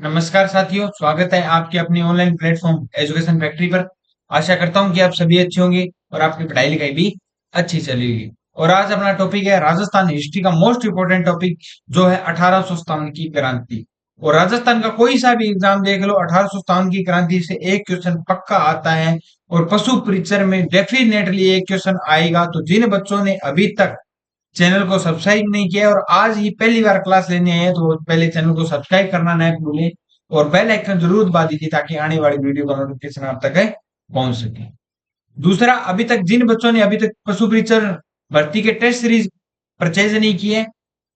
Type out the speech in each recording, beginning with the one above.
नमस्कार साथियों, स्वागत है आपके अपने ऑनलाइन प्लेटफॉर्म एजुकेशन फैक्ट्री पर। आशा करता हूं कि आप सभी अच्छे होंगे और आपकी पढ़ाई लिखाई भी अच्छी चलेगी। और आज अपना टॉपिक है राजस्थान हिस्ट्री का मोस्ट इंपोर्टेंट टॉपिक, जो है 1857 की क्रांति। और राजस्थान का कोई सा भी एग्जाम देख लो, 1857 की क्रांति से एक क्वेश्चन पक्का आता है। और पशु परिचर में डेफिनेटली एक क्वेश्चन आएगा। तो जिन बच्चों ने अभी तक चैनल को सब्सक्राइब नहीं किया है और आज ही पहली बार क्लास लेने आए हैं, तो पहले चैनल को सब्सक्राइब करना ना भूलें और बेल आइकन जरूर दबा दीजिए ताकि आने वाली वीडियो का नोटिफिकेशन आप तक पहुंच सके। दूसरा, अभी तक जिन बच्चों ने अभी तक पशु परिचर भर्ती के टेस्ट सीरीज परचेज नहीं किए,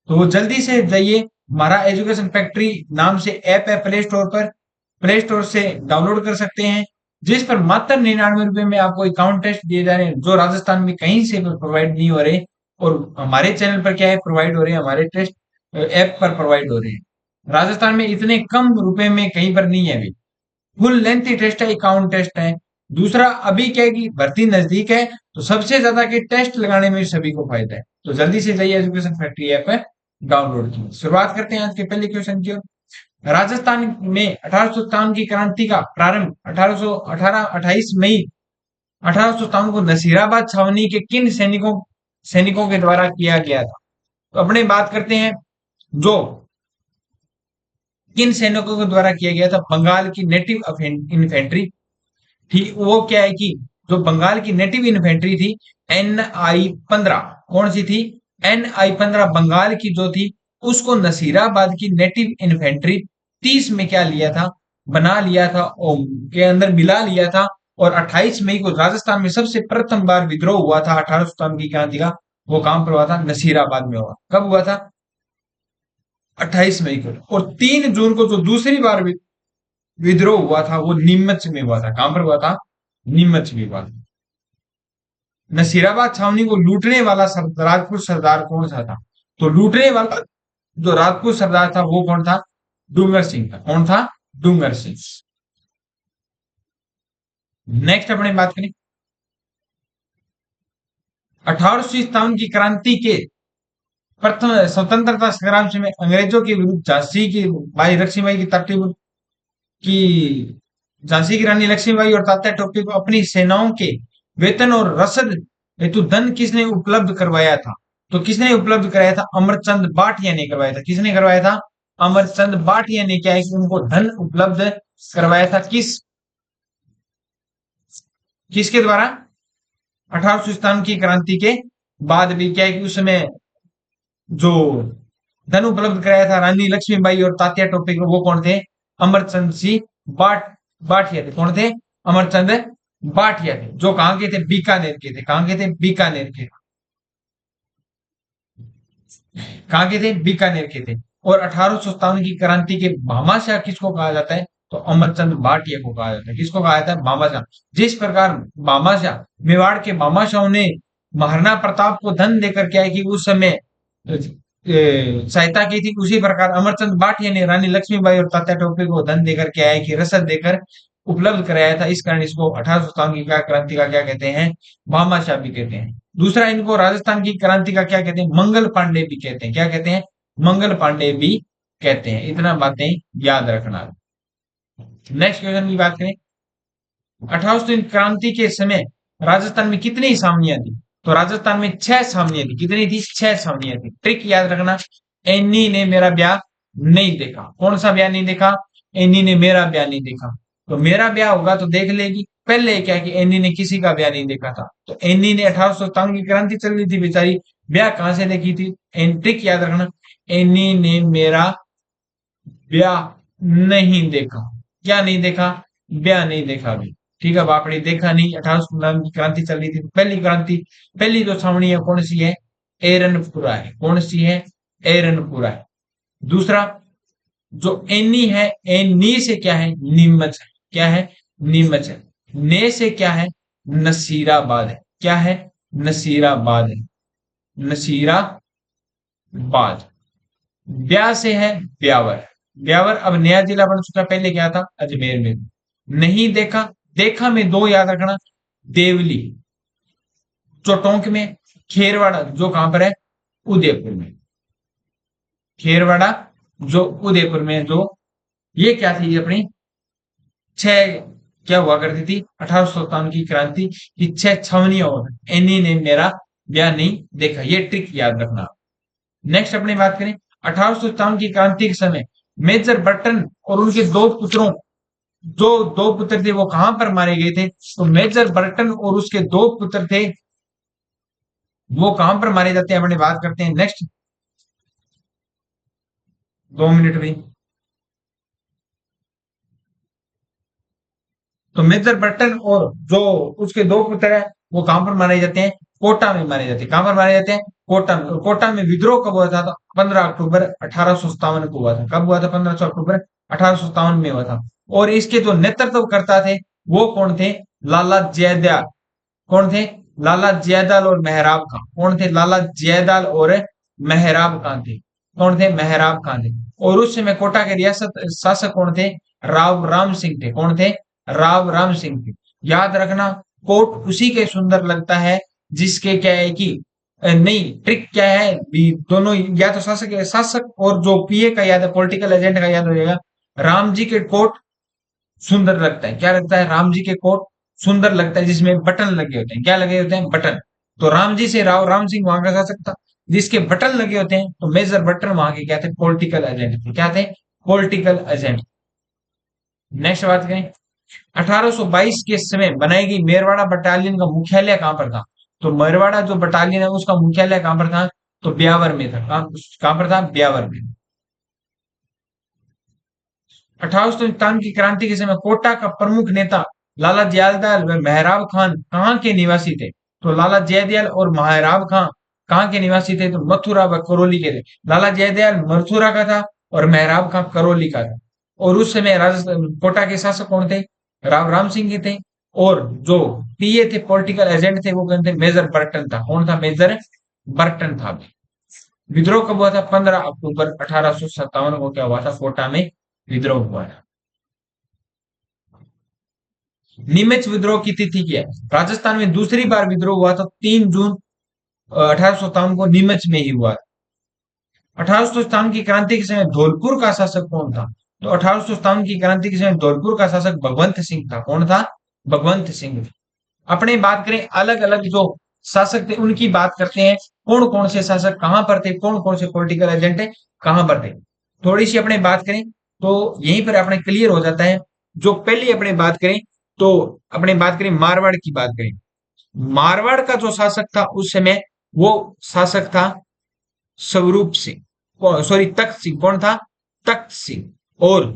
तो वो जल्दी से जाइए। हमारा एजुकेशन फैक्ट्री नाम से ऐप है प्ले स्टोर पर, प्ले स्टोर से डाउनलोड कर सकते हैं, जिस पर मात्र 99 रुपए में आपको अकाउंट टेस्ट दिए जा रहे हैं, जो राजस्थान में कहीं से प्रोवाइड नहीं हो रहे। और हमारे चैनल पर क्या है प्रोवाइड हो रहे हैं, हमारे टेस्ट ऐप पर प्रोवाइड हो रहे हैं। राजस्थान में इतने कम रुपए में कहीं पर नहीं है। अभी फुल लेंथ टेस्ट है, अकाउंट टेस्ट है। दूसरा, अभी क्या है कि भर्ती नजदीक है, तो सबसे ज्यादा के टेस्ट लगाने में सभी को फायदा है। तो जल्दी से जाइए एजुकेशन फैक्ट्री ऐप है, डाउनलोड की। शुरुआत करते हैं आज के पहले क्वेश्चन की ओर। राजस्थान में 1857 की क्रांति का प्रारंभ 28 मई 1857 को नसीराबाद छावनी के किन सैनिकों सैनिकों के द्वारा किया गया था। तो अपने बात करते हैं, जो किन सैनिकों के द्वारा किया गया था। बंगाल की नेटिव इन्फेंट्री, ठीक वो क्या है कि जो बंगाल की नेटिव इन्फेंट्री थी, NI-15, कौन सी थी? NI-15 बंगाल की जो थी, उसको नसीराबाद की नेटिव इन्फेंट्री 30 में क्या लिया था, बना लिया था और के अंदर मिला लिया था। और 28 मई को राजस्थान में सबसे प्रथम बार विद्रोह हुआ था 1857 की क्रांति का। वो कहां पर हुआ था? नसीराबाद में हुआ। कब हुआ था? 28 मई को। और 3 जून को जो दूसरी बार विद्रोह हुआ था, वो नीमच में हुआ था। कहां पर हुआ था? नीमच में हुआ था। नसीराबाद छावनी को लूटने वाला राजपूत सरदार कौन सा था? तो लूटने वाला जो राजपूत सरदार था वो कौन था? डूंगर सिंह था। कौन था? डूंगर सिंह। नेक्स्ट अपने बात करें, 1857 की क्रांति के प्रथम स्वतंत्रता संग्राम से में अंग्रेजों के विरुद्ध झांसी की भाई लक्ष्मीबाई की तरतीब की झांसी की रानी लक्ष्मीबाई और तात्या टोपे को अपनी सेनाओं के वेतन और रसद हेतु धन किसने उपलब्ध करवाया था? तो किसने उपलब्ध कराया था? अमरचंद भाटिया ने करवाया था। किसने करवाया था? अमरचंद भाटिया ने क्या है कि उनको धन उपलब्ध करवाया था। किसके द्वारा? 1857 की क्रांति के बाद भी क्या है कि उस समय जो धन उपलब्ध कराया था रानी लक्ष्मीबाई और तात्या टोपे को, वो कौन थे? अमरचंद सिंह भाटिया थे। कौन थे? अमरचंद भाटिया थे, जो कहां के थे? बीकानेर के थे। कहां के थे? बीकानेर के। कहां के थे? बीकानेर के थे। और 1857 की क्रांति के भामाशाह किसको कहा जाता है? तो अमरचंद भाटिया को कहा जाता है। किसको कहा जाता है? भामाशाह। जिस प्रकार भामाशाह, मेवाड़ के भामाशाहों ने महाराणा प्रताप को धन देकर क्या है कि उस समय सहायता की थी, उसी प्रकार अमरचंद भाटिया ने रानी लक्ष्मीबाई और तात्या टोपे को धन देकर क्या है कि रसद देकर उपलब्ध कराया था। इस कारण इसको 1857 की क्रांति का क्या कहते हैं? भामाशाह भी कहते हैं। दूसरा, इनको राजस्थान की क्रांति का क्या कहते हैं? मंगल पांडे भी कहते हैं। क्या कहते हैं? मंगल पांडे भी कहते हैं। इतना बातें याद रखना। नेक्स्ट क्वेश्चन की बात करें, 1800 क्रांति के समय राजस्थान में कितनी छावनियां थी? तो राजस्थान में 6 छावनियां थी। कितनी थी? 6 छावनियां थी। ट्रिक याद रखना, एनी ने मेरा ब्याह नहीं देखा। कौन सा ब्याह नहीं देखा? एनी ने मेरा ब्याह नहीं देखा। तो मेरा ब्याह होगा तो देख लेगी। पहले क्या कि एनी ने किसी का ब्याह नहीं देखा था, तो एनी ने 1857 की क्रांति चल रही थी बेचारी, ब्याह कहां से देखी थी? ट्रिक याद रखना, एनी ने मेरा ब्याह नहीं देखा। क्या नहीं देखा? ब्याह नहीं देखा अभी। ठीक है, बापड़ी देखा नहीं। 1857 की क्रांति चल रही थी। पहली क्रांति, पहली जो छावनी है कौन सी है? एरनपुरा है। कौन सी है? एरनपुरा है। दूसरा, जो एनी है, एनी से क्या है? नीमच है। क्या है? नीमच है। ने से क्या है? नसीराबाद है। क्या है? नसीराबाद है। नसीराबाद। ब्याह से है ब्यावर। ब्यावर अब नया जिला बन चुका, पहले क्या था? अजमेर में। नहीं देखा, देखा में 2 याद रखना, देवली जो टोंक में, खेरवाड़ा जो कहां पर है? उदयपुर में। खेरवाड़ा जो उदयपुर में, जो ये क्या थी अपनी छह, क्या हुआ करती थी 1857 की क्रांति की छह छावनियों और एनी ने मेरा ब्याह नहीं देखा, ये ट्रिक याद रखना। नेक्स्ट अपनी बात करें 1857 की क्रांति के समय मेजर बर्टन और उनके दो पुत्रों, जो दो पुत्र थे वो कहां पर मारे गए थे, तो मेजर बर्टन और उसके दो पुत्र थे वो कहां पर मारे जाते हैं अपनी बात करते हैं नेक्स्ट। 2 मिनट में। तो मेजर बर्टन और जो उसके दो पुत्र हैं वो कहां पर मारे जाते हैं, कोटा में मारे जाते हैं। कहां पर मारे जाते हैं, कोटा में। और कोटा में विद्रोह कब हुआ था, तो 15 अक्टूबर 1857 को हुआ था। कब हुआ था, 15 अक्टूबर 1857 में हुआ था। और इसके जो नेतृत्व करता थे वो कौन थे, लाला जयदयाल। कौन थे, लाला जयदयाल और मेहराब खां। कौन थे, लाला जयदयाल और मेहराब खां थे। कौन थे, मेहराब खां थे। और उस समय कोटा के रियासत शासक कौन थे, राव राम सिंह थे। कौन थे, राव राम सिंह थे। याद रखना, कोट उसी के सुंदर लगता है जिसके क्या है कि नहीं, ट्रिक क्या है भी, दोनों या तो शासक शासक और जो पीए का याद है, पॉलिटिकल एजेंट का याद हो जाएगा। राम जी के कोट सुंदर लगता है, क्या लगता है, राम जी के कोट सुंदर लगता है जिसमें बटन लगे होते हैं। क्या लगे होते हैं, बटन। तो राम जी से राव राम सिंह वहां का शासक था जिसके बटन लगे होते हैं, तो मेजर बटन वहां के क्या थे, पॉलिटिकल एजेंट थे। क्या थे, पॉलिटिकल एजेंट। नेक्स्ट बात करें 1822 के समय बनाई गई मेरवाड़ा बटालियन का मुख्यालय कहां पर था, तो मेरवाड़ा जो बटालियन है उसका मुख्यालय कहां पर था, तो ब्यावर में था। कहां पर था, ब्यावर में। 1857 की क्रांति के समय कोटा का प्रमुख नेता लाला जयदयाल व मेहराब खान कहाँ के निवासी थे, तो लाला जयदयाल और मेहराब खान कहाँ के निवासी थे, तो मथुरा व करौली के थे। लाला जयदयाल मथुरा का था और मेहराब खान करौली का था। और उस समय राजस्थान कोटा के शासक कौन थे, राव राम सिंह जी थे। और जो पीए थे, पॉलिटिकल एजेंट थे, वो कौन थे, मेजर बर्टन था। कौन था, मेजर बर्टन था। विद्रोह कब हुआ था, 15 अक्टूबर 1857 को क्या हुआ था, कोटा में विद्रोह हुआ था। नीमच विद्रोह की तिथि क्या है, राजस्थान में दूसरी बार विद्रोह हुआ था 3 जून 1857 को नीमच में ही हुआ। 1857 की क्रांति के समय धौलपुर का शासक कौन था, तो 1857 की क्रांति के समय धौलपुर का शासक भगवंत सिंह था। कौन था, भगवंत सिंह। अपने बात करें अलग अलग जो शासक थे उनकी बात करते हैं, कौन कौन से शासक कहां पर थे, कौन कौन से पॉलिटिकल एजेंट है कहां पर थे। थोड़ी सी अपने बात करें तो यहीं पर अपने क्लियर हो जाता है। जो पहले अपने बात करें तो अपने बात करें मारवाड़ की बात करें। मारवाड़ का जो शासक था उस समय वो शासक था स्वरूप सिंह, सॉरी तख्त सिंह। कौन था, तख्त सिंह। और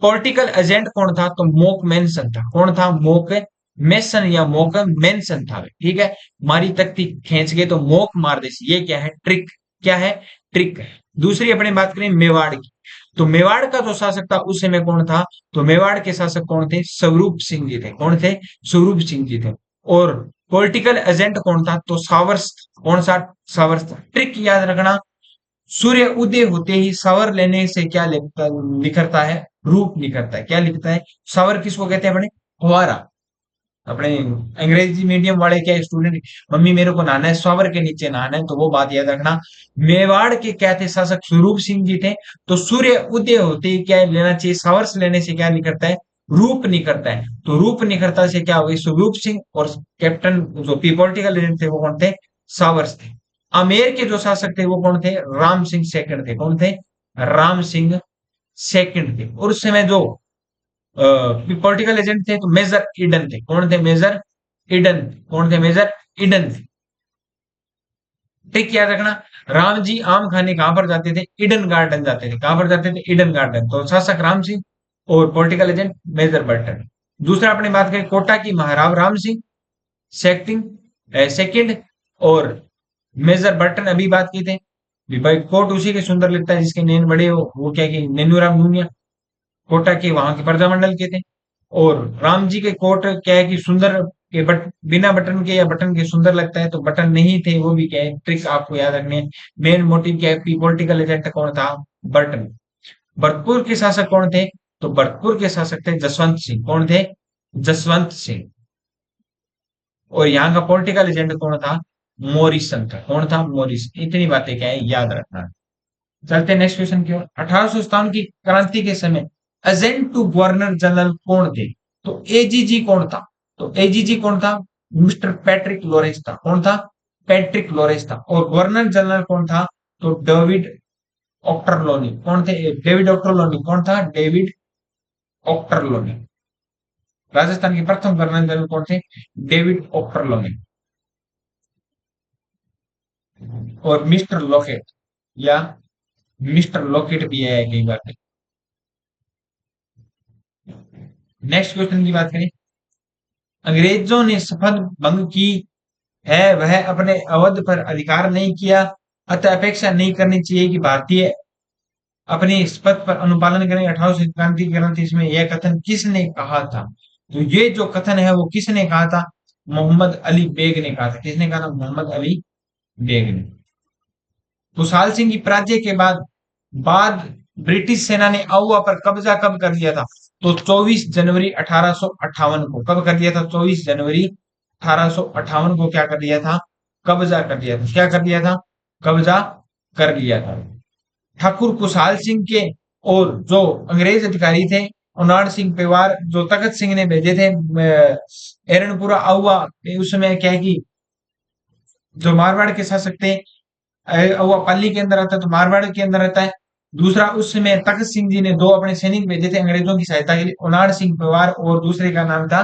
पॉलिटिकल एजेंट कौन था, तो मोक मेंसन था। कौन था, मोक मेसन या मोक मेंसन था। ठीक है, मारी तख्ती खींच गए तो मोक मार दे, ये क्या है, ट्रिक। क्या है, ट्रिक है। दूसरी अपने बात करें मेवाड़ की, तो मेवाड़ का जो शासक था उस समय कौन था, तो मेवाड़ के शासक कौन थे, स्वरूप सिंह जी थे। कौन थे, स्वरूप सिंह जी थे। और पॉलिटिकल एजेंट कौन था, तो सावर्स। कौन सा, सावर्स था। ट्रिक याद रखना, सूर्य उदय होते ही सवर लेने से क्या निखरता है, रूप निखरता है। क्या लिखता है, सवर किसको कहते हैं अपने, फुहारा। अपने अंग्रेजी मीडियम वाले क्या स्टूडेंट, मम्मी मेरे को नहाना है, सवर के नीचे नहाना है, तो वो बात याद रखना। मेवाड़ के क्या थे शासक, स्वरूप सिंह जी थे। तो सूर्य उदय होते ही क्या लेना चाहिए, सवर्स लेने से क्या निकलता है, रूप निकलता है। तो रूप निकलता से क्या हो गई, स्वरूप सिंह। और कैप्टन जो पॉलिटिकल एजेंट थे वो कौन थे, सावर्स थे। आमेर के जो शासक थे वो कौन थे, राम सिंह सेकंड थे। कौन थे, राम सिंह सेकंड थे। और उस समय जो पॉलिटिकल एजेंट थे तो मेजर ईडन थे। कौन थे, मेजर ईडन थे। कौन थे, मेजर ईडन थे। ठीक, याद रखना। राम जी आम खाने कहां पर जाते थे, ईडन गार्डन जाते थे। कहां पर जाते थे, ईडन गार्डन। तो शासक राम सिंह और पॉलिटिकल एजेंट मेजर बर्टन। दूसरा अपने बात करें कोटा की, महाराव राम सिंह सेकंड सेकंड। और मेजर बर्टन अभी बात की थे भी भाई, कोट उसी के सुंदर लगता है जिसके नैन बड़े हो, वो क्या कि नेनूराम नूनिया कोटा के वहां के प्रजामंडल के थे। और राम जी के कोट क्या है कि सुंदर के बिना बटन के या बटन के सुंदर लगता है, तो बटन नहीं थे वो भी क्या है, ट्रिक आपको याद रखनी है। मेन मोटिव क्या है, पॉलिटिकल एजेंट कौन था, बटन। भरतपुर के शासक कौन थे, तो भरतपुर के शासक थे जसवंत सिंह। कौन थे, जसवंत सिंह। और यहाँ का पॉलिटिकल एजेंट कौन था, मोरिसन था। कौन था, मोरिसन। इतनी बातें क्या है, याद रखना। चलते नेक्स्ट क्वेश्चन की ओर। 1857 की क्रांति के समय एजेंट टू गवर्नर जनरल कौन थे? तो एजीजी कौन था? तो एजीजी कौन था? मिस्टर पैट्रिक लॉरेंस था। कौन था? पैट्रिक लॉरेंस था। और गवर्नर जनरल कौन था? तो डेविड ऑक्टरलोनी। कौन थे? David Ochterlony. कौन था? David Ochterlony. राजस्थान के प्रथम गवर्नर जनरल कौन थे? David Ochterlony. और मिस्टर लॉकेट या मिस्टर लॉकेट भी है कई बार। नेक्स्ट क्वेश्चन की बात करें। अंग्रेजों ने शपथ भंग की है, वह अपने अवध पर अधिकार नहीं किया, अतः अपेक्षा नहीं करनी चाहिए कि भारतीय अपनी शपथ पर अनुपालन करें। 1800 क्रांति इसमें यह कथन किसने कहा था? तो ये जो कथन है वो किसने कहा था? मोहम्मद अली बेग ने कहा था। किसने कहा था? मोहम्मद अली बेग ने। खुशहाल सिंह की पराजय के बाद ब्रिटिश सेना ने आउवा पर कब्जा कब कर लिया था? तो 24 जनवरी 1858 को। कब कर लिया था? 24 जनवरी 1858 को क्या कर लिया था? कब्जा कर लिया था। क्या कर लिया था? कब्जा कर लिया था। ठाकुर खुशहाल सिंह के और जो अंग्रेज अधिकारी थे, उनाड़ सिंह पेवार, जो तखत सिंह ने भेजे थे एरनपुरा आउवा, उस समय क्या है कि जो मारवाड़ के शासक थे, वो पाली के अंदर आता है तो मारवाड़ के अंदर रहता है। दूसरा, उस समय तखत सिंह जी ने दो अपने सैनिक भेजे थे अंग्रेजों की सहायता के लिए, उनाड़ सिंह पवार, और दूसरे का नाम था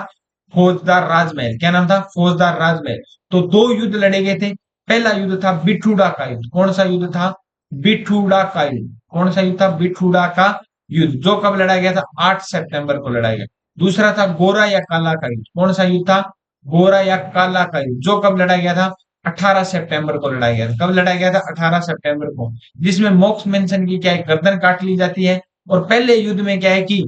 फौजदार राजमहल। क्या नाम था? फौजदार राजमहल। तो दो युद्ध लड़े गए थे। पहला युद्ध था बिठूड़ा का युद्ध। कौन सा युद्ध था? बिठूड़ा का युद्ध। कौन सा युद्ध था? बिठूड़ा का युद्ध, जो कब लड़ा गया था? 8 सितंबर को लड़ा गया। दूसरा था गोरा या काला का युद्ध। कौन सा युद्ध था? गोरा या काला का युद्ध, जो कब लड़ा गया था? 18 सितंबर को लड़ा गया था। कब लड़ा गया था? 18 सितंबर को। जिसमें मोक्स मेंशन की क्या है? गर्दन काट ली जाती है। और पहले युद्ध में क्या है कि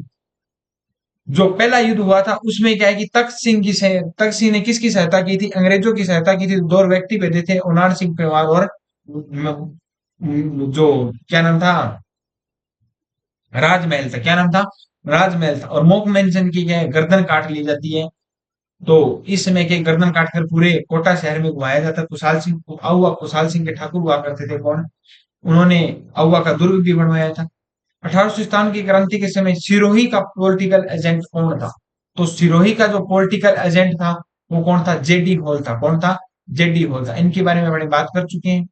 जो पहला युद्ध हुआ था उसमें क्या है कि तख्त सिंह ने किसकी सहायता की थी? अंग्रेजों की सहायता की थी। दो व्यक्ति भेजे थे, उनाड़ सिंह पेवार और जो क्या नाम था? राजमहल था। क्या नाम था? राजमहल था। और मोक मेंशन की क्या है? गर्दन काट ली जाती है। तो इस समय के गर्दन काटकर पूरे कोटा शहर में घुमाया जाता है। खुशहाल सिंह को आउवा खुशहाल सिंह के ठाकुर हुआ करते थे। कौन? उन्होंने आउवा का दुर्ग भी बनवाया था। 1857 की क्रांति के समय सिरोही का पॉलिटिकल एजेंट कौन था? तो सिरोही का जो पॉलिटिकल एजेंट था वो कौन था? जेडी हॉल था। कौन था? जेडी हॉल था। इनके बारे में बड़ी बात कर चुके हैं।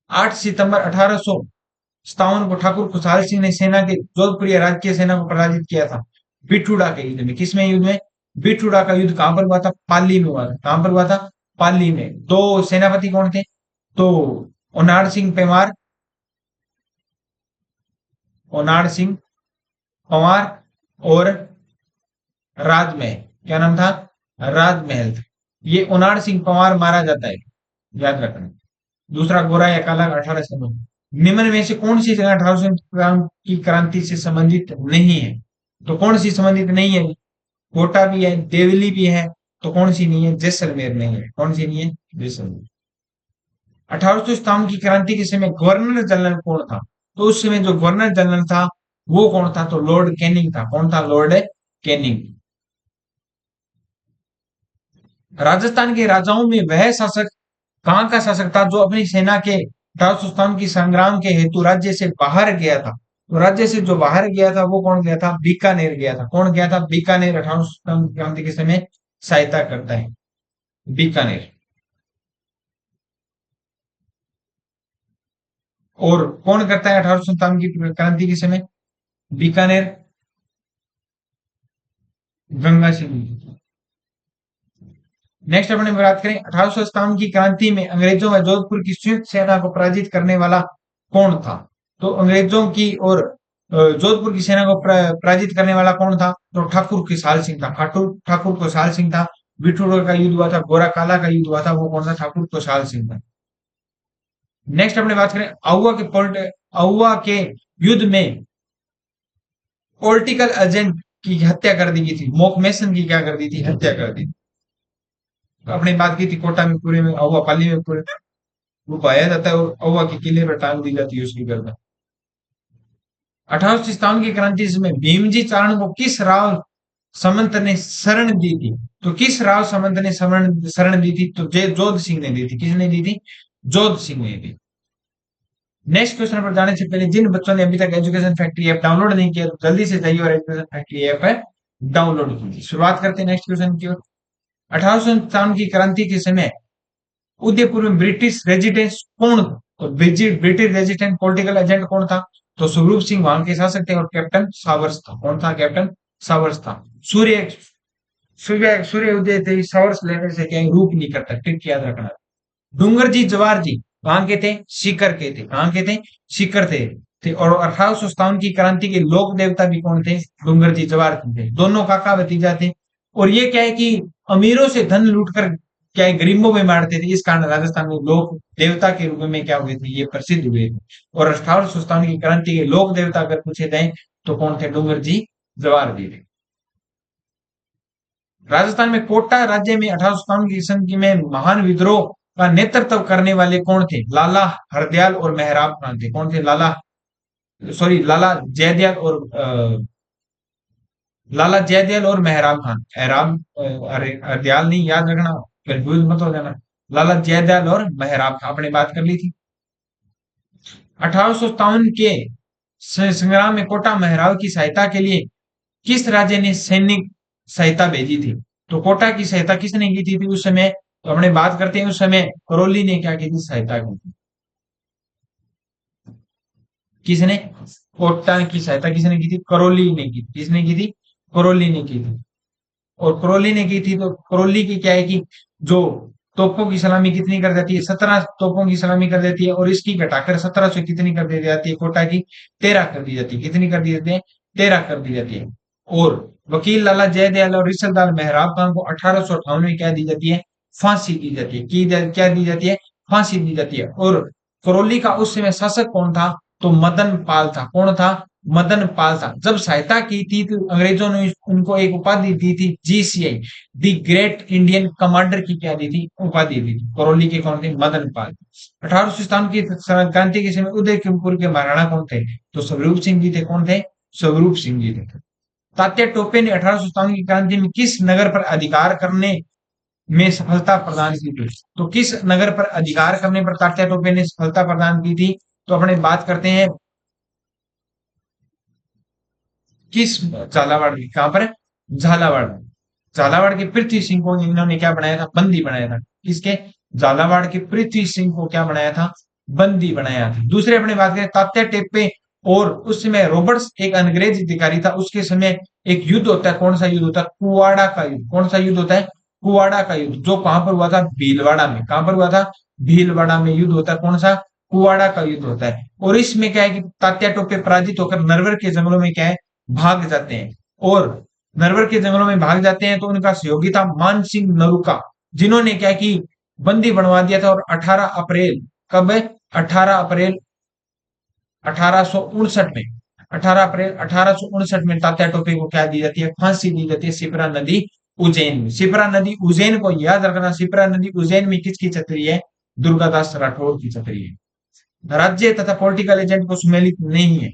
8 सितंबर 1857 को ठाकुर खुशहाल सिंह ने सेना के जोधपुरी राजकीय सेना को पराजित किया था बिठूड़ा के युद्ध में। किसमें युद्ध में? बिठूड़ा का युद्ध कहां पर हुआ था? पाली में हुआ था। कहां पर हुआ था? पाली में। दो सेनापति कौन थे? तो ओनाड़ सिंह पेमार, ओनाड़ सिंह पंवार और राजमहल। क्या नाम था? राजमहल था। ये ओनाड़ सिंह पंवार मारा जाता है, याद रखना। दूसरा गोरा या काला 1800। निम्न में से कौन सी जगह 1800 की क्रांति से संबंधित नहीं है? तो कौन सी संबंधित नहीं है? कोटा भी है, देवली भी है, तो कौन सी नहीं है? जैसलमेर नहीं है। कौन सी नहीं है? जैसलमेर। 1857 की क्रांति के समय गवर्नर जनरल कौन था? तो उस समय जो गवर्नर जनरल था वो कौन था? तो लॉर्ड कैनिंग था। कौन था? Lord Canning. राजस्थान के राजाओं में वह शासक कहाँ का शासक था जो अपनी सेना के 1857 की संग्राम के हेतु राज्य से बाहर गया था? तो राज्य से जो बाहर गया था वो कौन गया था? बीकानेर गया था। कौन गया था? बीकानेर। 1857 की क्रांति के समय सहायता करता है बीकानेर। और कौन करता है 1857 की क्रांति के समय? बीकानेर। गंगा सिंह। नेक्स्ट अपने बात करें 1857 की क्रांति में अंग्रेजों व जोधपुर की संयुक्त सेना को पराजित करने वाला कौन था? तो अंग्रेजों की और जोधपुर की सेना को पराजित करने वाला कौन था? तो ठाकुर खुशहाल सिंह था। ठाकुर खुशहाल सिंह था। बिठूर का युद्ध हुआ था, गोरा काला का युद्ध हुआ था, वो कौन था? ठाकुर खुशहाल सिंह था। नेक्स्ट अपने बात करें आउवा के युद्ध में पॉलिटिकल एजेंट की हत्या कर दी गई थी। मोक मेसन की क्या कर दी थी? हत्या कर दी। तो अपने बात की थी कोटा में पूरे में, आउवा पाली में पूरे वो पाया जाता है और औवा के किले पर टांग दी जाती है उसकी गर्दन। 1857 की क्रांति में भीमजी चारण को किस राव समंत ने शरण दी थी? तो किस राव समंत ने शरण दी थी? तो जय जोध सिंह ने दी थी। किसने दी थी? जोध सिंह ने दी। नेक्स्ट क्वेश्चन पर जाने से पहले जिन बच्चों ने अभी तक एजुकेशन फैक्ट्री ऐप डाउनलोड नहीं किया, तो जल्दी से जाइए और एजुकेशन फैक्ट्री ऐप है डाउनलोड कीजिए। शुरुआत करते हैं नेक्स्ट क्वेश्चन की ओर। 1857 की क्रांति के समय उदयपुर में ब्रिटिश रेजिडेंस कौन, तो ब्रिटिश रेजिडेंट पॉलिटिकल एजेंट कौन था? तो स्वरूप सिंह वहां के शासक थे और कैप्टन सावर्स था। कौन था? कैप्टन सावर्स था। सूर्य सूर्य सूर्य उदय थे, सावर्स लेने से क्या रूप नहीं करता, ट्रिक याद रखना। डूंगर जी जवार जी कहाँ के थे? सीकर के थे। कहाँ के थे? सीकर थे और 1857 की क्रांति के लोक देवता भी कौन थे? डूंगर जी जवार थे। दोनों काका भतीजा थे। और ये क्या है कि अमीरों से धन लूटकर क्या है गरीबों में बांटते थे, इस कारण राजस्थान में लोक देवता के रूप में क्या हुए थे? ये प्रसिद्ध हुए थे। और 1857 की क्रांति के लोक देवता अगर पूछे जाए तो कौन थे? डूंगर जी जवार जी थे। राजस्थान में कोटा राज्य में 1857 की ईस्वी में महान विद्रोह का नेतृत्व करने वाले कौन थे? लाला हरदयाल और मेहराब खान थे। कौन थे? लाला जयदयाल और लाला जयदयाल और मेहराब खान। अरे हरदयाल नहीं, याद रखना, कंफ्यूज मत हो जाना। लाला जयदयाल और मेहराब खान, अपने बात कर ली थी। 1857 के संग्राम में कोटा मेहराब की सहायता के लिए किस राज्य ने सैनिक सहायता भेजी थी? तो कोटा की सहायता किसने की थी उस समय? तो हमने बात करते हैं उस समय करौली ने क्या की थी? सहायता की थी। किसने? कोटा की सहायता किसने की थी? करौली ने की। किसने की थी? करौली ने की थी। और करौली ने की थी तो करौली की क्या है कि जो तोपों की सलामी कितनी कर देती है? 17 तोपों की सलामी कर देती है। और इसकी घटाकर 1700 कितनी कर दी जाती है? कोटा की 13 कर दी जाती है। कितनी कर दी जाती है? 13 कर दी जाती है। और वकील लाला जयदयाल और रिसलदार मेहराब खान को 1858 में क्या दी जाती है? फांसी दी जाती है। क्या दी जाती है? फांसी दी जाती है। और करौली का उस समय शासक कौन था? तो मदन पाल था। कौन था? मदन पाल था। जब सहायता की थी तो अंग्रेजों ने उनको एक उपाधि दी थी, GCI, the great Indian commander की क्या दी थी? उपाधि दी थी। करौली के कौन थे? मदन पाल। 1857 की क्रांति के समय उदयपुर के महाराणा कौन थे? तो स्वरूप सिंह जी थे। कौन थे? स्वरूप सिंह जी थे। तात्या टोपे ने 1857 की क्रांति में किस नगर पर अधिकार करने में सफलता प्रदान की थी? तो किस नगर पर अधिकार करने पर तात्या टोपे ने सफलता प्रदान की थी? तो अपने बात करते हैं किस झालावाड़ की। कहां पर? झालावाड़। झालावाड़ के पृथ्वी सिंह को इन्होंने क्या बनाया था? बंदी बनाया था। किसके? झालावाड़ के पृथ्वी सिंह को क्या बनाया था? बंदी बनाया था। दूसरे अपने बात करें तात्या टेप्पे और उस समय रॉबर्ट्स एक अंग्रेज अधिकारी था, उसके समय एक युद्ध होता है। कौन सा युद्ध होता है? कुवाड़ा का युद्ध। कौन सा युद्ध होता है? कुवाड़ा का युद्ध। जो कहां पर हुआ था? भीलवाड़ा में। कहां पर हुआ था? भीलवाड़ा में युद्ध होता है। कौन सा? कुवाड़ा का युद्ध होता है। और इसमें क्या है कि तात्या टोपे पराजित होकर नरवर के जंगलों में क्या है? भाग जाते हैं। और नरवर के जंगलों में भाग जाते हैं तो उनका सहयोगी था मान सिंह नरूका, जिन्होंने क्या की? बंदी बनवा दिया था। और 18 अप्रैल, कब है? 18 अप्रैल 1859 में, 18 अप्रैल 1859 में तात्या टोपे को क्या दी जाती है? फांसी दी जाती है शिप्रा नदी उज्जैन में। शिप्रा नदी उज्जैन को याद रखना। शिप्रा नदी उज्जैन में किसकी छतरी है? दुर्गादास राठौड़ की छतरी है। राज्य तथा पॉलिटिकल एजेंट को सुमेलित नहीं है।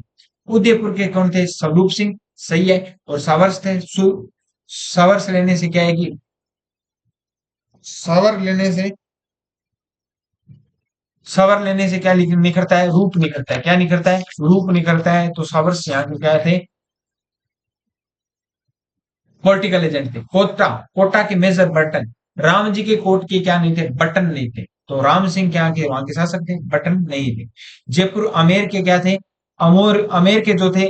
उदयपुर के कौन थे? स्वरूप सिंह, सही है। और सावर्स थे। सावर्स लेने से क्या है कि सावर लेने से सवर लेने से क्या निकलता है? रूप निकलता है। क्या निकलता है? रूप निकलता है। तो सावर्स यहाँ के क्या थे? पॉलिटिकल एजेंट थे। कोटा, कोटा के मेजर बटन। राम जी के कोट के क्या नहीं थे? बटन नहीं थे। तो राम सिंह क्या के वहां के शासक थे? बटन नहीं थे। जयपुर आमेर के क्या थे? अमोर आमेर के जो थे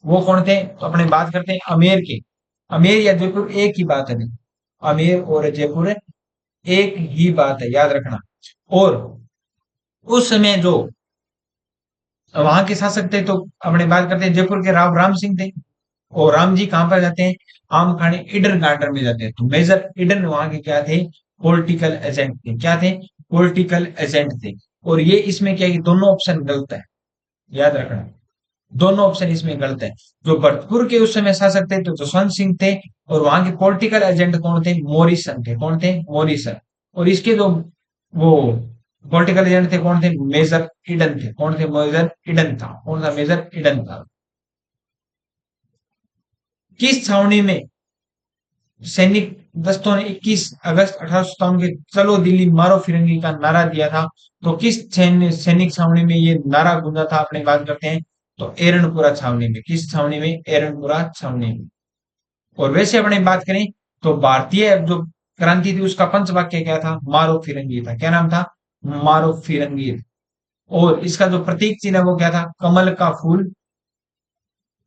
वो कौन थे? तो अपने बात करते हैं आमेर के। आमेर या जयपुर एक ही बात है। आमेर और जयपुर एक ही बात है, याद रखना। और उस समय जो वहां के शासक थे तो अपने बात करते हैं जयपुर के राव राम सिंह थे। और राम जी कहां पर जाते हैं? आम खाने ईडन गार्डन में जाते हैं। तो मेजर ईडन वहां के क्या थे? पॉलिटिकल एजेंट थे। क्या थे? पॉलिटिकल एजेंट थे। और ये इसमें क्या है कि दोनों ऑप्शन गलत है, याद रखना। दोनों ऑप्शन इसमें गलत है। जो भरतपुर के उस समय शासक थे तो जसवंत सिंह थे। और वहां के पॉलिटिकल एजेंट कौन थे? मॉरिसन थे। कौन थे? मॉरिसन। और इसके जो वो पॉलिटिकल एजेंट थे कौन थे? मेजर ईडन थे। कौन थे? मेजर ईडन था। कौन सा? मेजर ईडन था। किस छावनी में सैनिक दोस्तों ने 21 अगस्त 1857 के चलो दिल्ली मारो फिरंगी का नारा दिया था। तो किस सैनिक छावनी में ये नारा गूंजा था, अपने बात करते हैं। तो एरनपुरा छावनी में। किस छावनी में? एरनपुरा छावनी में। और वैसे अपने बात करें तो भारतीय जो क्रांति थी उसका पंचवाक्य क्या था? मारो फिरंगी था। क्या नाम था? मारो फिरंगी। और इसका जो प्रतीक चिन्ह है वो क्या था? कमल का फूल।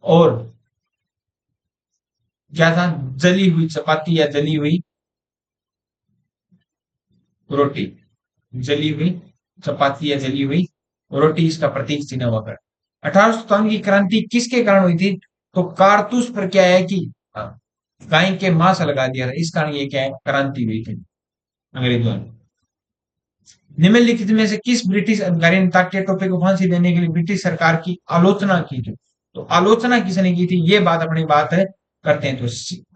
और क्या था? जली हुई चपाती या जली हुई रोटी। जली हुई चपाती या जली हुई रोटी इसका प्रतीक चिन्ह हुआ कर। 1857 की क्रांति किसके कारण हुई थी? तो कारतूस पर क्या है कि गाय के मांस लगा दिया था, इस कारण ये क्या है? क्रांति हुई थी अंग्रेजों ने। निम्नलिखित में से किस ब्रिटिश अधिकारी ने तात्या टोपे को फांसी देने के लिए ब्रिटिश सरकार की आलोचना की थी? तो आलोचना किसने की थी, ये बात अपनी बात करते हैं। तो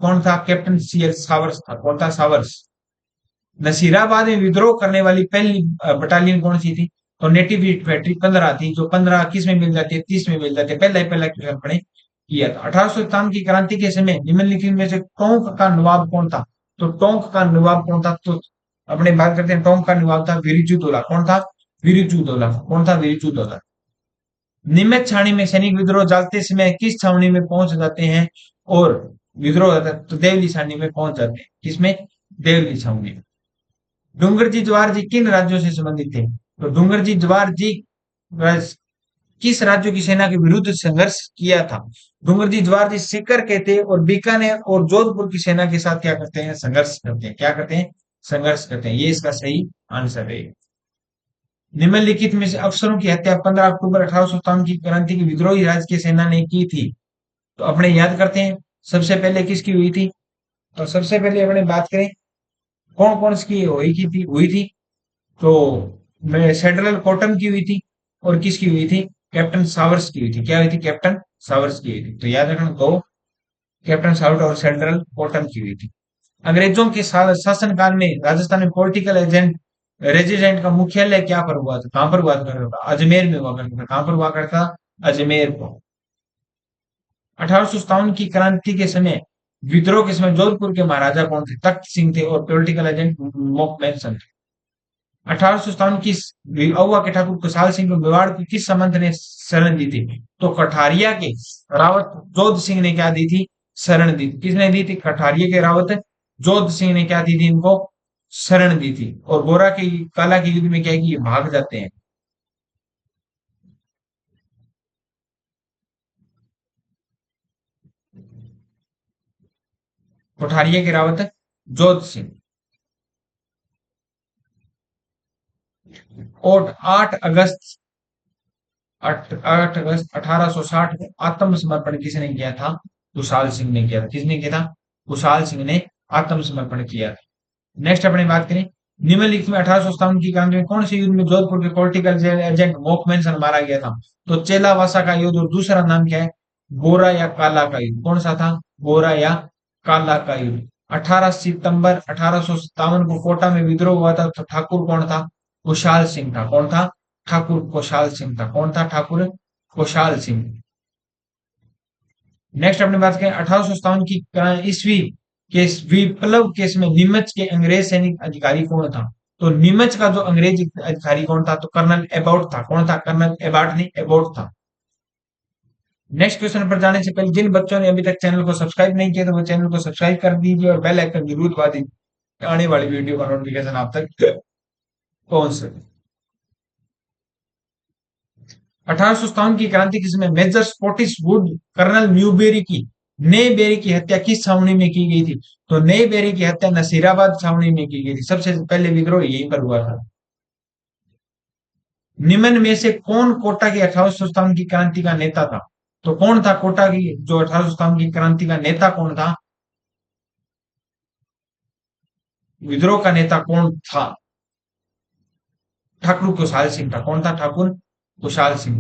कौन था? कैप्टन सी एस सावर्स था। कौन था? सावर्स। नसीराबाद में विद्रोह करने वाली पहली बटालियन कौन सी थी? तो नेटिव इन्फेंट्री 15 थी। जो 15 किस में मिल जाती है? 30 में मिल जाती है। पहला क्वेश्चन पढ़े किया था। 1857 की क्रांति के समय निम्नलिखित में से टोंक का नवाब कौन था? तो टोंक का नवाब कौन था? तो अपने बात करते हैं। टोंक का नवाब था विरिचुदौला। कौन था? विरिचुदौला। कौन था? विरिचुदौला। निमित छावनी में सैनिक विद्रोह जाते समय किस छावनी में पहुंच जाते हैं? और विद्रोह होता है तो देवली छावनी में पहुंच जाते हैं। किसमें? देवली छावनी में। डूंगरजी जवाहर जी किन राज्यों से संबंधित थे? तो डूंगरजी जवाहर जी किस राज्यों की सेना के विरुद्ध संघर्ष किया था? डूंगरजी जवाहर जी सीकर के थे और बीकानेर और जोधपुर की सेना के साथ क्या करते हैं? संघर्ष करते हैं। क्या करते हैं? संघर्ष करते हैं। ये इसका सही आंसर है। निम्नलिखित में से अफसरों की हत्या 15 अक्टूबर 1857 की क्रांति की विद्रोही राजकीय सेना ने की थी। तो अपने याद करते हैं सबसे पहले किसकी हुई थी। तो सबसे पहले अपने बात करें कौन कौन सी हुई थी। तो मैं सेंट्रल कॉटन की हुई थी। और किसकी हुई थी? कैप्टन सावर्स की हुई थी। क्या हुई थी? कैप्टन सावर्स की हुई थी। तो याद रखना दो, कैप्टन सावर्स और सेंट्रल कॉटन की हुई थी। अंग्रेजों के शासन काल में राजस्थान में पॉलिटिकल एजेंट रेजिडेंट का मुख्यालय क्या पर हुआ था? कहां पर हुआ करता था? अजमेर में हुआ करता था। कहां पर हुआ करता? अजमेर को। 1857 की क्रांति के समय विद्रोह के समय जोधपुर के महाराजा कौन थे? तख्त सिंह थे। और पॉलिटिकल एजेंट मोकमेनसन थे। 1857 की अहुआ के ठाकुर खुशहाल सिंह को मेवाड़ की किस सामंत ने शरण दी थी? तो कठारिया के रावत जोध सिंह ने क्या दी थी? शरण दी थी। किसने दी थी? कठारिया के रावत जोध सिंह ने क्या दी थी? इनको शरण दी थी। और गोरा के काला के युद्ध में क्या है कि ये भाग जाते हैं। कोठारिया के रावत जोध सिंह। और 8 अगस्त 1860 को आत्मसमर्पण किसने किया था? कुशाल सिंह ने किया था। किसने किया था? कुशाल सिंह ने आत्मसमर्पण किया था। नेक्स्ट अपने बात करें निम्नलिखित में 1857 की क्रांति में कौन से युद्ध में जोधपुर के पॉलिटिकल एजेंट मोकमेनसन मारा गया था? तो चेलावासा का युद्ध। और दूसरा नाम क्या है? गोरा या काला का युद्ध। कौन सा था? गोरा या काला का युद्ध। 18 सितंबर 1857 को कोटा में विद्रोह हुआ था। तो ठाकुर कौन था? कुशाल सिंह था। कौन था? ठाकुर कुशाल सिंह था। कौन था? ठाकुर कुशाल सिंह। नेक्स्ट अपनी बात करें 1857 की ईस्वी के विप्लव केस में नीमच के अंग्रेज सैनिक अधिकारी कौन था? तो नीमच का जो अंग्रेज अधिकारी कौन था? तो कर्नल एबॉट था। कौन था? कर्नल एबॉट नहीं, एबॉट था। नेक्स्ट क्वेश्चन पर जाने से पहले जिन बच्चों ने अभी तक चैनल को सब्सक्राइब नहीं किया तो वो चैनल को सब्सक्राइब कर दीजिए और बेल आइकन जरूर दबा दीजिए, आने वाली वीडियो का नोटिफिकेशन आप तक पहुंच सके। 1857 की क्रांति के समय major Scottish Wood colonel Newbery की नई बेरी की हत्या किस छावनी में की गई थी? तो नई बेरी की हत्या नसीराबाद छावनी में की गई थी। सबसे पहले विद्रोह यहीं पर हुआ था। निम्न में से कौन कोटा की 1857 की क्रांति का नेता था? तो कौन था कोटा की जो 1857 की क्रांति का नेता कौन था? विद्रोह का नेता कौन था? ठाकुर कुशाल सिंह था। कौन था? ठाकुर कुशाल सिंह।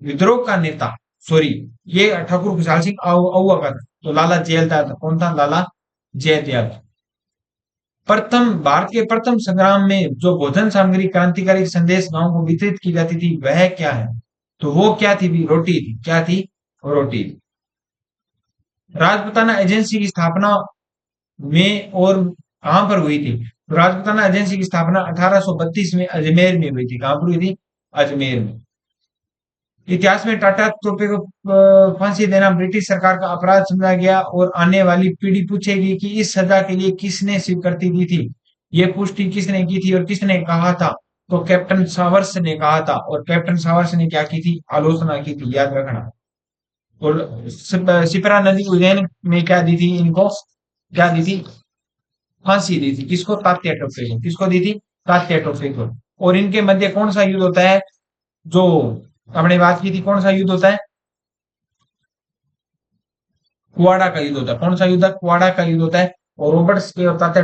विद्रोह का नेता, सॉरी, ये ठाकुर खुशहाल सिंह अहुआ का था। तो लाला जयललिता था। कौन था? लाला जयदयाल। प्रथम भारत के प्रथम संग्राम में जो भोजन सामग्री क्रांतिकारी संदेश गांव को वितरित की जाती थी वह क्या है? तो वो क्या थी भी? रोटी थी। क्या थी? रोटी। राजपूताना एजेंसी की स्थापना में और कहां पर हुई थी? तो राजपूताना एजेंसी की स्थापना 1832 में अजमेर में हुई थी। कहां पर हुई थी? अजमेर में। इतिहास में टाटा तोपे को फांसी देना ब्रिटिश सरकार का अपराध समझा गया और आने वाली पीढ़ी पूछेगी कि इस सजा के लिए किसने स्वीकृति दी थी। ये पुष्टि किसने की थी और किसने कहा था? तो कैप्टन सावर्स ने कहा था। और कैप्टन सावर्स ने क्या की थी? आलोचना की थी, याद रखना। और शिप्रा नदी उज्जैन में क्या दी थी इनको? क्या दी थी? फांसी दी थी। किसको? तात्या टोपे को। किसको दी थी? तात्या टोपे को। और इनके मध्य कौन सा युद्ध होता है? जो हमने बात की थी, कौन सा युद्ध होता है? कुआड़ा का युद्ध होता है। कौन सा युद्ध है? कुआड़ा का युद्ध होता है। और रॉबर्ट्स के और तात्या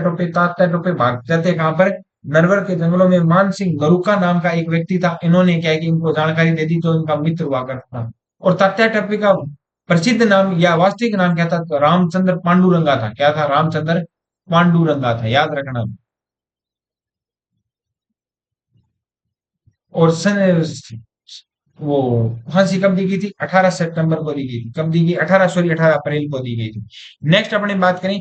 टोपे भाग जाते हैं कहां पर? नरवर के जंगलों में। मान सिंह गरुका नाम का एक व्यक्ति था, इन्होंने क्या है कि इनको जानकारी दे दी, जो इनका मित्र हुआ करता था। और तात्या टोपे का प्रसिद्ध नाम या वास्तविक नाम क्या था? तो रामचंद्र पांडुरंगा था। क्या था? रामचंद्र पांडुरंगा था, याद रखना। और वो फांसी कब दी गई थी? 18 सितंबर को दी गई थी। कब दी गई? 18 अप्रैल को दी गई थी। नेक्स्ट अपने बात करें,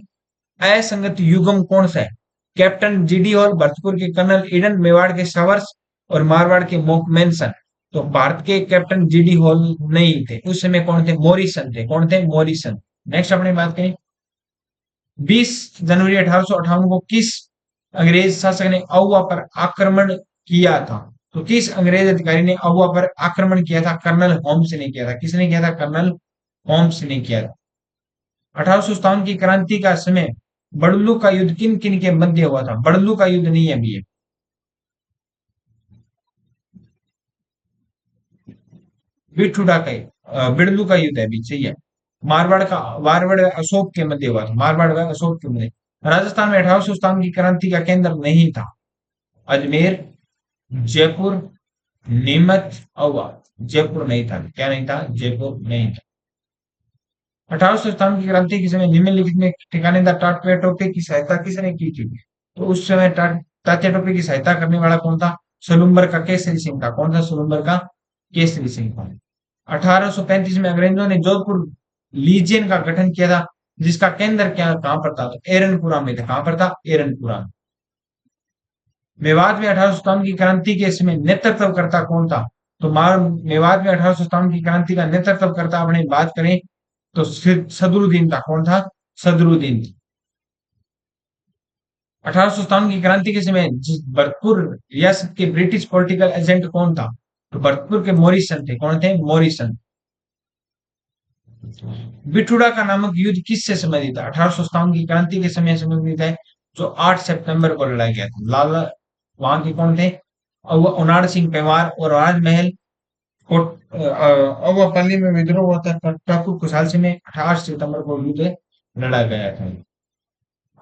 असंगत युग्म कौन सा है? कैप्टन जीडी हॉल, भरतपुर के कर्नल ईडन, मेवाड़ के सावर्स और मारवाड़ के मोकमेनसन। तो भारत के कैप्टन जीडी हॉल नहीं थे उस समय। कौन थे? मॉरिसन थे। कौन थे? मॉरिसन। नेक्स्ट अपने बात करें, 20 जनवरी 1858 को किस अंग्रेज शासक ने आउवा पर आक्रमण किया था? तो किस अंग्रेज अधिकारी ने आउवा पर आक्रमण किया था? कर्नल होम्स ने किया था। किसने किया था? कर्नल होम्स ने किया था। 1857 की क्रांति का समय बड़लू का युद्ध किन किन के मध्य हुआ था? बड़लू का युद्ध नहीं है अभी ये। बिठूड़ा का बिड़लू का युद्ध है अभी, सही है। मारवाड़ अशोक के मध्य हुआ था। मारवाड़ व अशोक के मध्य। राजस्थान में 1857 की क्रांति का केंद्र नहीं था? अजमेर, जयपुर, नीमच, औवा। जयपुर नहीं था। क्या नहीं था? जयपुर नहीं था। 1857 की क्रांति के समय निम्नलिखित में ठिकानेदार तात्या टोपे की सहायता किसने की थी? तो उस समय तात्या टोपे की सहायता करने वाला कौन था? सलूम्बर का केसरी सिंह था। कौन था? सलूम्बर का केसरी सिंह था। 1835 में अंग्रेजों ने जोधपुर लीजियन का गठन किया था, जिसका केंद्र क्या कहां पर था? तो एरनपुरा में था। कहां पर था? एरनपुरा। मेवात में 1857 की क्रांति के समय नेतृत्वकर्ता कौन था? तो मेवात में 1857 की क्रांति का नेतृत्वकर्ता अपने बात करें तो सदरुद्दीन था। कौन था? सदरुद्दीन। 1857 की क्रांति के समय भरतपुर रियासत के ब्रिटिश पॉलिटिकल एजेंट कौन था? तो भरतपुर के मॉरिसन थे। कौन थे? मॉरिसन। बिठूड़ा का नामक युद्ध किससे संबंधित है? 1857 की क्रांति के समय संबंधित है, जो 8 सितंबर को लड़ा गया था। लाला वहां के कौन थे? उनाड़ सिंह पेमार और राजमहल अव्वापल्ली में विद्रोह हुआ था। ठाकुर खुशहाल सिंह में 8 सितंबर को युद्ध लड़ा गया था।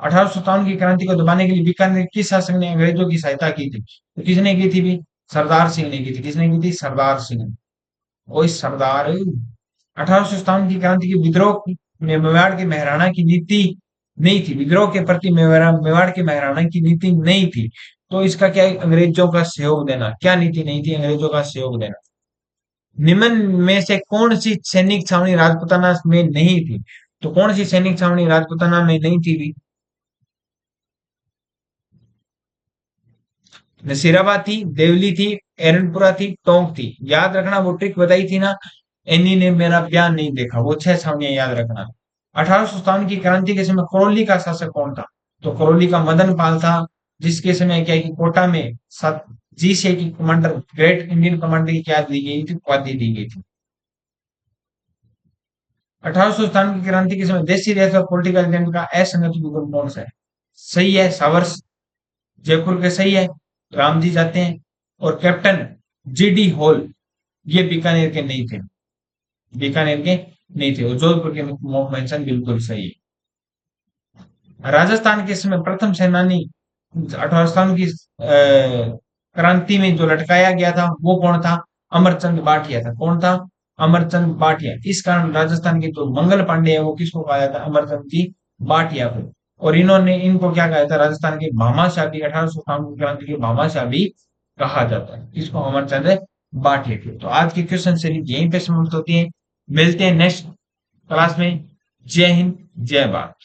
1857 की क्रांति को दबाने के लिए बीकानेर किस शासक ने अंग्रेजों की सहायता की थी? तो किसने की थी भी? सरदार सिंह ने की थी। किसने की थी? सरदार सिंह। ओए सरदार। 1857 की क्रांति के विद्रोह में मेवाड़ के महाराणा की नीति नहीं थी। विद्रोह के प्रति मेवाड़ के महाराणा की नीति नहीं थी। तो इसका क्या है? अंग्रेजों का सहयोग देना। क्या नीति नहीं थी? अंग्रेजों का सहयोग देना। निम्न में से कौन सी सैनिक छावनी राजपूताना में नहीं थी? तो कौन सी सैनिक छावनी राजपूताना में नहीं थी भी? नसीराबाद थी, देवली थी, एरनपुरा थी, टोंक थी। याद रखना, वो ट्रिक बताई थी ना, एनी ने मेरा बयान नहीं देखा, वो 6 छावनियां याद रखना। 1857 की क्रांति के समय करौली का शासक कौन था? तो करौली का मदन पाल था, जिसके समय क्या है कि कोटा में जी से की कमांडर, ग्रेट इंडियन कमांडर की क्या दी गई थी? उपाधि दी गई थी। 1857 की क्रांति के समय देशी रियासत और पॉलिटिकल एजेंट का असंगत युग्म कौन सा है? सही है, सावर्स। जयपुर के सही है, राम जी जाते हैं। और कैप्टन जीडी हॉल, ये बीकानेर के नहीं थे। बीकानेर के नहीं थे। और जोधपुर के मेंशन बिल्कुल सही है। राजस्थान के समय प्रथम सेनानी 1857 की क्रांति में जो लटकाया गया था, वो कौन था? अमरचंद बाटिया था। कौन था? अमरचंद बाटिया। इस कारण राजस्थान के जो मंगल पांडे है, वो किसको कहा जाता है? अमरचंद जी बाटिया को। और इनको क्या कहा जाता है? राजस्थान के भामाशाह भी, 1857 की क्रांति के भामाशाह भी कहा जाता है। किसको? अमरचंद बाटिया को। तो आज की क्वेश्चन सीरीज यहीं पे समाप्त होती है। मिलते हैं नेक्स्ट क्लास में। जय हिंद, जय भारत।